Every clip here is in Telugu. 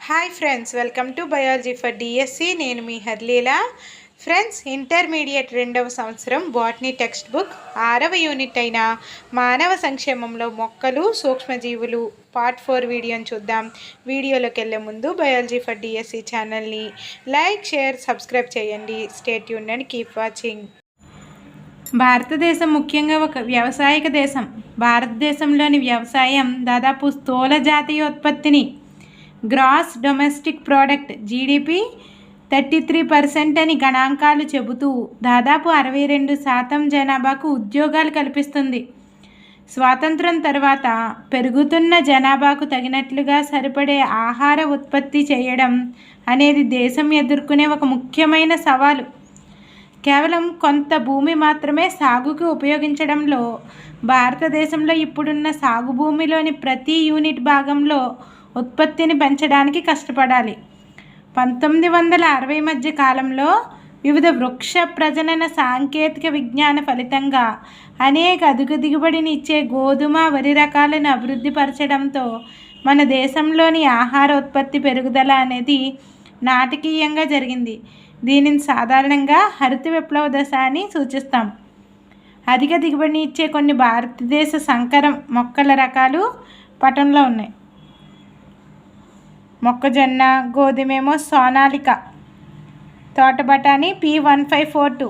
Hi friends, welcome to biology for DSC. నేను మీ హర్లీలా. ఫ్రెండ్స్, ఇంటర్మీడియట్ 2వ సంవత్సరం బాటనీ టెక్స్ట్ బుక్ 6వ యూనిట్ అయిన మానవ సంక్షేమంలో మొక్కలు సూక్ష్మజీవులు పార్ట్ 4 వీడియోని చూద్దాం. వీడియోలోకి వెళ్ళే ముందు బయాలజీ ఫర్ డిఎస్సి ఛానల్ని లైక్, షేర్, సబ్స్క్రైబ్ చేయండి. Stay tuned and keep watching. భారతదేశం ముఖ్యంగా ఒక వ్యవసాయక దేశం. భారతదేశంలోని వ్యవసాయం దాదాపు స్థూల జాతీయోత్పత్తిని గ్రాస్ డొమెస్టిక్ ప్రోడక్ట్ జీడిపి 33% అని గణాంకాలు చెబుతూ దాదాపు 62% జనాభాకు ఉద్యోగాలు కల్పిస్తుంది. స్వాతంత్రం తర్వాత పెరుగుతున్న జనాభాకు తగినట్లుగా సరిపడే ఆహార ఉత్పత్తి చేయడం అనేది దేశం ఎదుర్కొనే ఒక ముఖ్యమైన సవాలు. కేవలం కొంత భూమి మాత్రమే సాగుకు ఉపయోగించడంలో భారతదేశంలో ఇప్పుడున్న సాగు భూమిలోని ప్రతి యూనిట్ భాగంలో ఉత్పత్తిని పెంచడానికి కష్టపడాలి. 1960 మధ్య కాలంలో వివిధ వృక్ష ప్రజనన సాంకేతిక విజ్ఞాన ఫలితంగా అనేక అధిక దిగుబడిని ఇచ్చే గోధుమ, వరి రకాలను అభివృద్ధి పరచడంతో మన దేశంలోని ఆహార ఉత్పత్తి పెరుగుదల అనేది నాటకీయంగా జరిగింది. దీనిని సాధారణంగా హరిత విప్లవ దశ అని సూచిస్తాం. అధిక దిగుబడిని ఇచ్చే కొన్ని భారతదేశ సంకర మొక్కల రకాలు పటంలో ఉన్నాయి. మొక్కజొన్న, గోధుమేమో సోనాలిక, తోట బఠానీ P1542.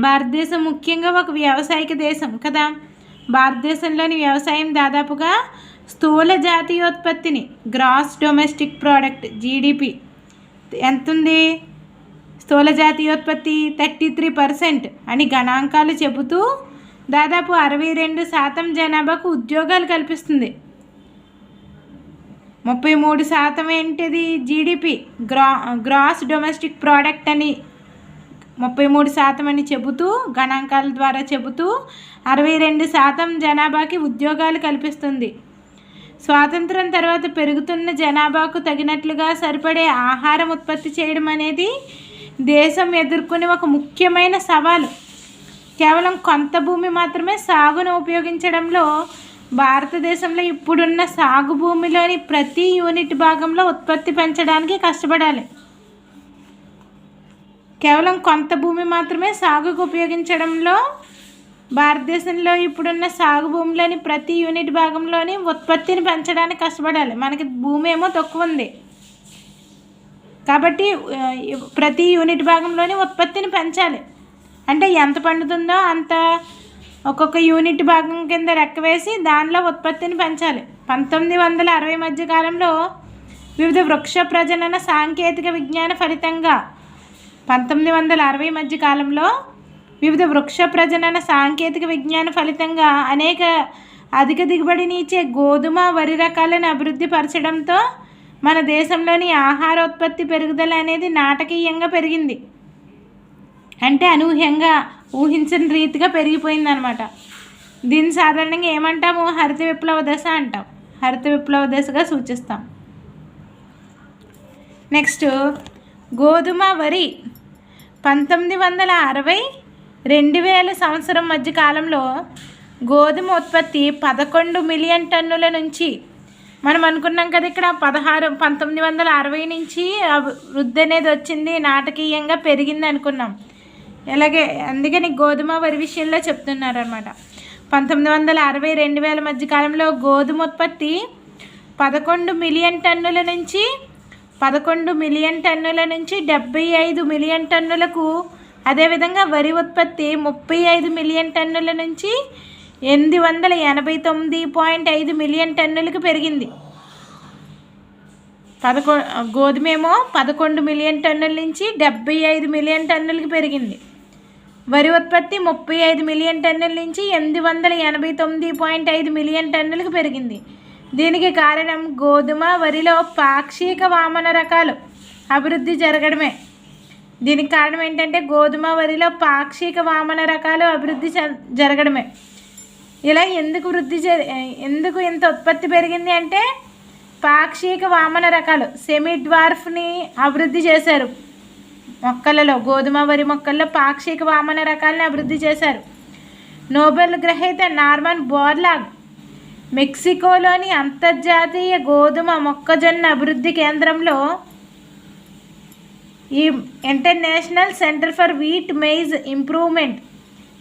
భారతదేశం ముఖ్యంగా ఒక వ్యావసాయిక దేశం కదా. భారతదేశంలోని వ్యవసాయం దాదాపుగా స్థూల జాతీయోత్పత్తిని గ్రాస్ డొమెస్టిక్ ప్రోడక్ట్ జీడిపి ఎంత ఉంది? స్థూల జాతీయోత్పత్తి 33% అని గణాంకాలు చెబుతూ దాదాపు 62% జనాభాకు ఉద్యోగాలు కల్పిస్తుంది. 33% ఏంటిది? జీడిపి గ్రాస్ డొమెస్టిక్ ప్రోడక్ట్ అని 33% అని చెబుతూ గణాంకాల ద్వారా చెబుతూ 62% జనాభాకి ఉద్యోగాలు కల్పిస్తుంది. స్వాతంత్రం తర్వాత పెరుగుతున్న జనాభాకు తగినట్లుగా సరిపడే ఆహారం ఉత్పత్తి చేయడం అనేది దేశం ఎదుర్కొనే ఒక ముఖ్యమైన సవాలు. కేవలం కొంత భూమి మాత్రమే సాగును ఉపయోగించడంలో భారతదేశంలో ఇప్పుడున్న సాగు భూమిలోని ప్రతి యూనిట్ భాగంలో ఉత్పత్తి పెంచడానికి కష్టపడాలి. కేవలం కొంత భూమి మాత్రమే సాగుకు ఉపయోగించడంలో భారతదేశంలో ఇప్పుడున్న సాగు భూమిలోని ప్రతి యూనిట్ భాగంలోని ఉత్పత్తిని పెంచడానికి కష్టపడాలి. మనకి భూమి ఏమో తక్కువ ఉంది కాబట్టి ప్రతి యూనిట్ భాగంలోని ఉత్పత్తిని పెంచాలి. అంటే ఎంత పండుతుందో అంత ఒక్కొక్క యూనిట్ భాగం కింద రెక్క వేసి దానిలో ఉత్పత్తిని పెంచాలి. 1960 మధ్య కాలంలో వివిధ వృక్ష ప్రజనన సాంకేతిక విజ్ఞాన ఫలితంగా 1960 మధ్య కాలంలో వివిధ వృక్ష ప్రజనన సాంకేతిక విజ్ఞాన ఫలితంగా అనేక అధిక దిగుబడిని ఇచ్చే గోధుమ, వరి రకాలను అభివృద్ధి పరచడంతో మన దేశంలోని ఆహారోత్పత్తి పెరుగుదల అనేది నాటకీయంగా పెరిగింది. అంటే అనూహ్యంగా ఊహించని రీతిగా పెరిగిపోయిందనమాట. దీన్ని సాధారణంగా ఏమంటాము? హరిత విప్లవ దశ అంటాం. హరిత విప్లవ దశగా సూచిస్తాం. నెక్స్ట్ గోధుమ, వరి 1960 2000 సంవత్సరం మధ్య కాలంలో గోధుమ ఉత్పత్తి 11 మిలియన్ టన్నుల నుంచి, మనం అనుకున్నాం కదా ఇక్కడ 1960 నుంచి వృద్ధి అనేది వచ్చింది, నాటకీయంగా పెరిగింది అనుకున్నాం. అలాగే అందుకని గోధుమ, వరి విషయంలో చెప్తున్నారనమాట. 1960 2000 మధ్య కాలంలో గోధుమ ఉత్పత్తి 11 మిలియన్ టన్నుల నుంచి 75 మిలియన్ టన్నులకు, అదేవిధంగా వరి ఉత్పత్తి 35 మిలియన్ టన్నుల నుంచి 889.5 మిలియన్ టన్నులకు పెరిగింది. గోధుమేమో 11 మిలియన్ టన్నుల నుంచి 75 మిలియన్ టన్నులకు పెరిగింది. వరి ఉత్పత్తి 35 మిలియన్ టన్నుల నుంచి 889.5 మిలియన్ టన్నులకు పెరిగింది. దీనికి కారణం గోధుమ, వరిలో పాక్షిక వామన రకాలు అభివృద్ధి జరగడమే. దీనికి కారణం ఏంటంటే గోధుమ, వరిలో పాక్షిక వామన రకాలు అభివృద్ధి జరగడమే. ఇలా ఎందుకు ఇంత ఉత్పత్తి పెరిగింది అంటే పాక్షిక వామన రకాలు సెమీ డ్వార్ఫ్ని అభివృద్ధి చేశారు. మొక్కలలో గోధుమ, వరి మొక్కల్లో పాక్షిక వామన రకాలని అభివృద్ధి చేశారు. నోబెల్ గ్రహీత నార్మన్ బోర్లాగ్ మెక్సికోలోని అంతర్జాతీయ గోధుమ మొక్కజొన్న అభివృద్ధి కేంద్రంలో ఈ international centre for wheat maize improvement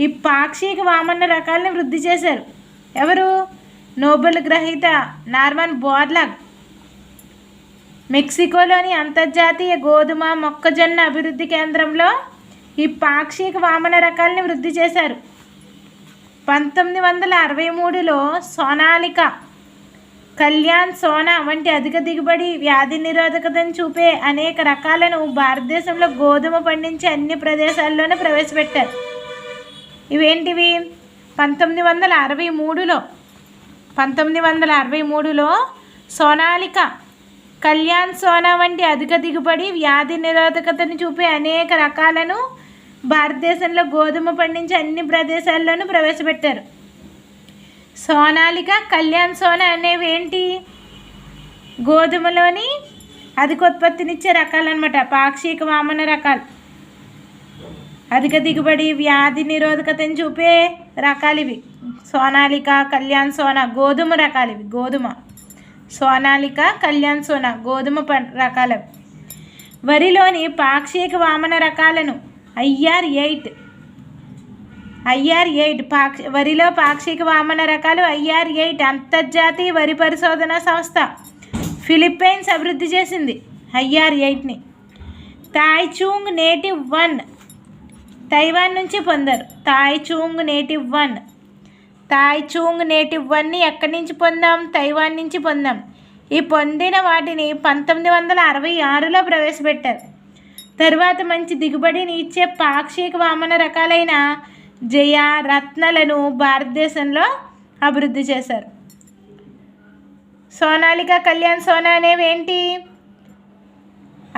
ఈ పాక్షిక వామన రకాలను వృద్ధి చేశారు. ఎవరు? నోబెల్ గ్రహీత నార్మన్ బోర్లాగ్. మెక్సికోలోని అంతర్జాతీయ గోధుమ మొక్కజొన్న అభివృద్ధి కేంద్రంలో ఈ పాక్షిక వామన రకాలని వృద్ధి చేశారు. 1963లో సోనాలిక, కళ్యాణ్ సోనా వంటి అధిక దిగుబడి, వ్యాధి నిరోధకతను చూపే అనేక రకాలను భారతదేశంలో గోధుమ పండించే అన్ని ప్రదేశాల్లోనూ ప్రవేశపెట్టారు. ఇవేంటివి? 1963లో సోనాలిక, కళ్యాణ్ సోనా వంటి అధిక దిగుబడి, వ్యాధి నిరోధకతను చూపే అనేక రకాలను భారతదేశంలో గోధుమ పండించే అన్ని ప్రదేశాల్లోనూ ప్రవేశపెట్టారు. సోనాలిక, కళ్యాణ్ సోనా అనేవి ఏంటి? గోధుమలోని అధిక ఉత్పత్తినిచ్చే రకాలు అనమాట. పాక్షిక వామన రకాలు. అధిక దిగుబడి, వ్యాధి నిరోధకతను చూపే రకాలు ఇవి. సోనాలిక, కళ్యాణ్ సోనా గోధుమ రకాలు ఇవి. గోధుమ సోనాలిక, కళ్యాణ్ సోనా గోధుమ రకాలు. వరిలోని పాక్షిక వామన రకాలను IR8 వరిలో పాక్షిక వామన రకాలు IR8 అంతర్జాతీయ వరి పరిశోధన సంస్థ ఫిలిప్పైన్స్ అభివృద్ధి చేసింది. IR8ని తాయ్చూంగ్ నేటివ్ 1 తైవాన్ నుంచి పొందారు. తాయ్చూంగ్ నేటివ్ 1ని ఎక్కడి నుంచి పొందాం? తైవాన్ నుంచి పొందాం. ఈ పొందిన వాటిని 1966లో ప్రవేశపెట్టారు. తరువాత మంచి దిగుబడిని ఇచ్చే పాక్షిక వామన రకాలైన జయ, రత్నలను భారతదేశంలో అభివృద్ధి చేశారు. సోనాలిక, కళ్యాణ్ సోనా అనేవి ఏంటి?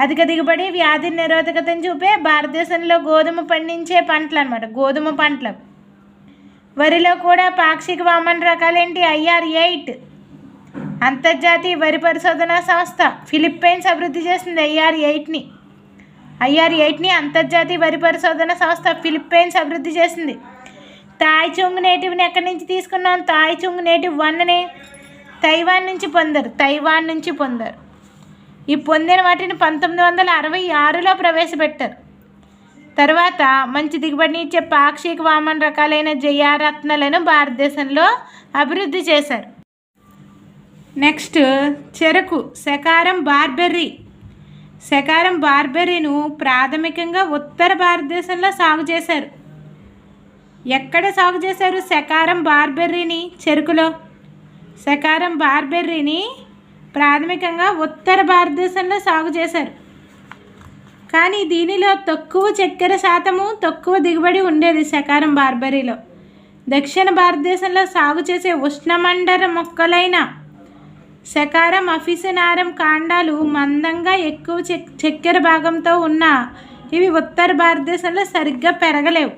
అధిక దిగుబడి, వ్యాధి నిరోధకతను చూపే భారతదేశంలో గోధుమ పండించే పంటలు అన్నమాట. గోధుమ పంటలు. వరిలో కూడా పాక్షిక వామన రకాలేంటి? IR8 అంతర్జాతీయ వరి పరిశోధన సంస్థ ఫిలిప్పైన్స్ అభివృద్ధి చేసింది. IR8ని అంతర్జాతీయ వరి పరిశోధన సంస్థ ఫిలిప్పైన్స్ అభివృద్ధి చేసింది. తాయ్చూంగ్ నేటివ్ని ఎక్కడి నుంచి తీసుకున్నాం? తాయ్చూంగ్ నేటివ్ 1ని తైవాన్ నుంచి పొందారు. ఈ పొందిన వాటిని 1966లో ప్రవేశపెట్టారు. తర్వాత మంచి దిగుబడిని ఇచ్చే పాక్షిక వామన రకాలైన జయ, రత్నలను భారతదేశంలో అభివృద్ధి చేశారు. నెక్స్ట్ చెరకు. శకారం బార్బెర్రీను ప్రాథమికంగా ఉత్తర భారతదేశంలో సాగు చేశారు. ఎక్కడ సాగు చేశారు శకారం బార్బెర్రీని? చెరుకులో. శకారం బార్బెర్రీని ప్రాథమికంగా ఉత్తర భారతదేశంలో సాగు చేశారు. కానీ దీనిలో తక్కువ చక్కెర శాతము, తక్కువ దిగుబడి ఉండేది శకారం బార్బెర్రీలో. దక్షిణ భారతదేశంలో సాగు చేసే ఉష్ణమండల మొక్కలైన శకారం అఫిసినారం కాండాలు మందంగా ఎక్కువ చక్కెర భాగంతో ఉన్న ఇవి ఉత్తర భారతదేశంలో సరిగ్గా పెరగలేవు.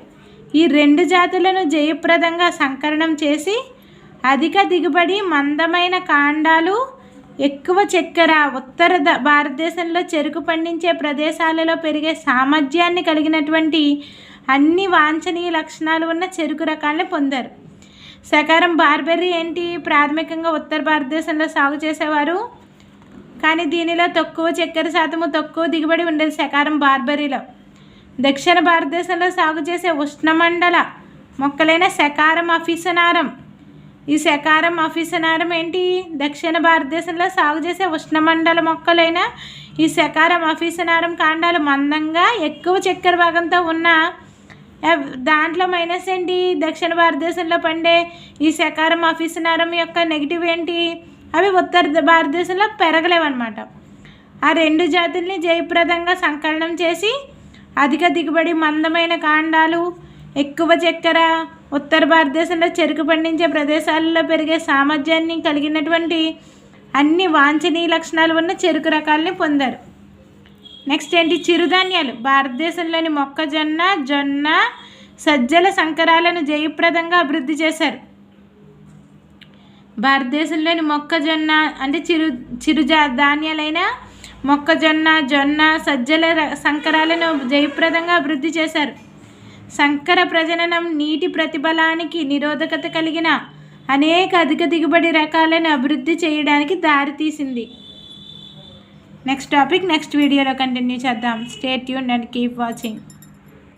ఈ రెండు జాతులను జయప్రదంగా సంకరణం చేసి అధిక దిగుబడి, మందమైన కాండాలు, ఎక్కువ చక్కెర ఉత్తర భారతదేశంలో చెరుకు పండించే ప్రదేశాలలో పెరిగే సామర్థ్యాన్ని కలిగినటువంటి అన్ని వాంఛనీయ లక్షణాలు ఉన్న చెరుకు రకాలను పొందారు. శకారం బార్బెర్రీ ఏంటి? ప్రాథమికంగా ఉత్తర భారతదేశంలో సాగు చేసేవారు. కానీ దీనిలో తక్కువ చక్కెర శాతము, తక్కువ దిగుబడి ఉండేది శకారం బార్బెర్రీలో. దక్షిణ భారతదేశంలో సాగు చేసే ఉష్ణమండల మొక్కలైన శకారం అఫిసినారం. ఈ శకారం అఫిసినారం ఏంటి? దక్షిణ భారతదేశంలో సాగు చేసే ఉష్ణమండల మొక్కలైన ఈ శకారం అఫిసినారం కాండాలు మందంగా ఎక్కువ చక్కెర భాగంతో ఉన్న దాంట్లో మైనస్ ఏంటి? దక్షిణ భారతదేశంలో పండే ఈ శకారం అఫిసినారం యొక్క నెగిటివ్ ఏంటి? అవి ఉత్తర భారతదేశంలో పెరగలేవన్నమాట. ఆ రెండు జాతుల్ని జయప్రదంగా సంకలనం చేసి అధిక దిగుబడి, మందమైన కాండాలు, ఎక్కువ చక్కెర, ఉత్తర భారతదేశంలో చెరుకు పండించే ప్రదేశాలలో పెరిగే సామర్థ్యాన్ని కలిగినటువంటి అన్ని వాంఛనీయ లక్షణాలు ఉన్న చెరుకు రకాలని పొందారు. నెక్స్ట్ ఏంటి? చిరుధాన్యాలు. భారతదేశంలోని మొక్కజొన్న, జొన్న, సజ్జల సంకరాలను జయప్రదంగా అభివృద్ధి చేశారు. భారతదేశంలోని మొక్కజొన్న అంటే ధాన్యాలైన మొక్కజొన్న, జొన్న, సజ్జల సంకరాలను జయప్రదంగా అభివృద్ధి చేశారు. సంకర ప్రజననం నీటి ప్రతిబలానికి నిరోధకత కలిగిన అనేక అధిక దిగుబడి రకాలను అభివృద్ధి చేయడానికి దారితీసింది. నెక్స్ట్ టాపిక్ నెక్స్ట్ వీడియోలో కంటిన్యూ చేద్దాం. Stay tuned and keep watching.